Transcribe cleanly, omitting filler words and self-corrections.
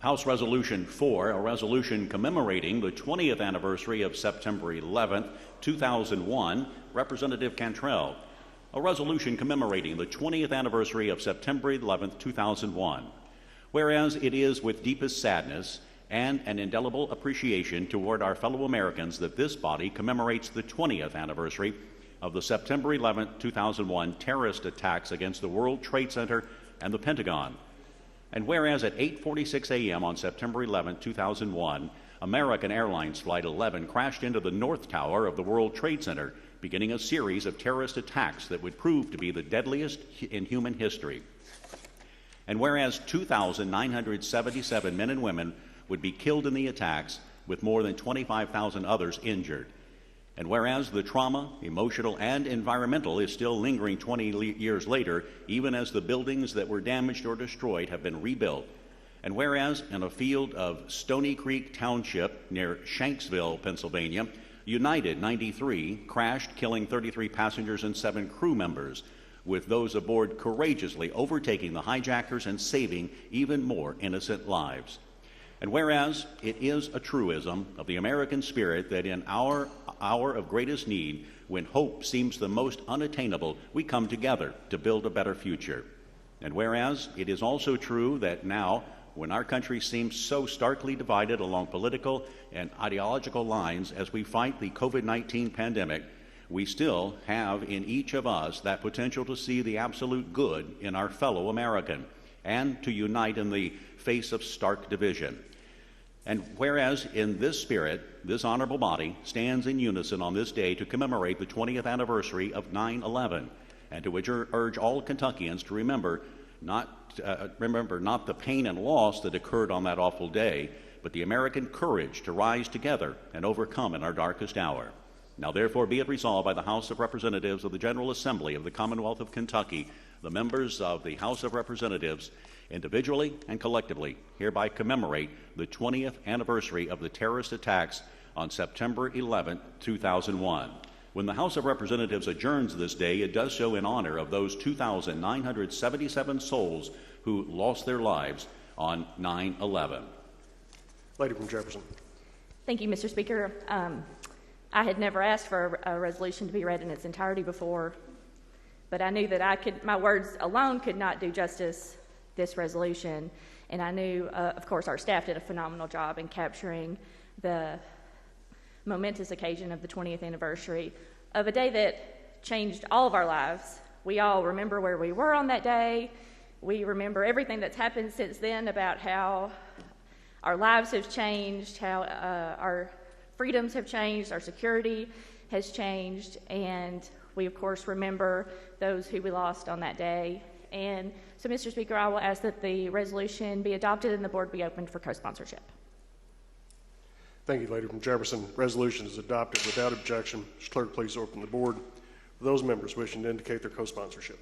House Resolution 4, a resolution commemorating the 20th anniversary of September 11th, 2001. Representative Cantrell. A resolution commemorating the 20th anniversary of September 11th, 2001. Whereas it is with deepest sadness and an indelible appreciation toward our fellow Americans that this body commemorates the 20th anniversary of the September 11th, 2001 terrorist attacks against the World Trade Center and the Pentagon. And whereas at 8:46 a.m. on September 11, 2001, American Airlines Flight 11 crashed into the North Tower of the World Trade Center, beginning a series of terrorist attacks that would prove to be the deadliest in human history. And whereas 2,977 men and women would be killed in the attacks, with more than 25,000 others injured. And whereas the trauma, emotional and environmental, is still lingering 20 years later, even as the buildings that were damaged or destroyed have been rebuilt. And whereas in a field of Stony Creek Township near Shanksville, Pennsylvania, United 93 crashed, killing 33 passengers and 7 crew members, with those aboard courageously overtaking the hijackers and saving even more innocent lives. And whereas it is a truism of the American spirit that in our hour of greatest need, when hope seems the most unattainable, we come together to build a better future. And whereas it is also true that now, when our country seems so starkly divided along political and ideological lines as we fight the COVID-19 pandemic, we still have in each of us that potential to see the absolute good in our fellow American and to unite in the face of stark division. And whereas in this spirit, this honorable body stands in unison on this day to commemorate the 20th anniversary of 9/11, and to urge all Kentuckians to remember not the pain and loss that occurred on that awful day, but the American courage to rise together and overcome in our darkest hour. Now therefore be it resolved by the House of Representatives of the General Assembly of the Commonwealth of Kentucky, the members of the House of Representatives, individually and collectively, hereby commemorate the 20th anniversary of the terrorist attacks on September 11, 2001. When the House of Representatives adjourns this day, it does so in honor of those 2,977 souls who lost their lives on 9/11. Lady from Jefferson. Thank you, Mr. Speaker. I had never asked for a resolution to be read in its entirety before, but I knew that my words alone could not do justice this resolution, and I knew, of course, our staff did a phenomenal job in capturing the momentous occasion of the 20th anniversary of a day that changed all of our lives. We all remember where we were on that day. We remember everything that's happened since then about how our lives have changed, how our freedoms have changed, our security has changed, and we, of course, remember those who we lost on that day. And so, Mr. Speaker, I will ask that the resolution be adopted and the board be opened for co-sponsorship. Thank you, Lady from Jefferson. Resolution is adopted without objection. Mr. Clerk, please open the board for those members wishing to indicate their co-sponsorship.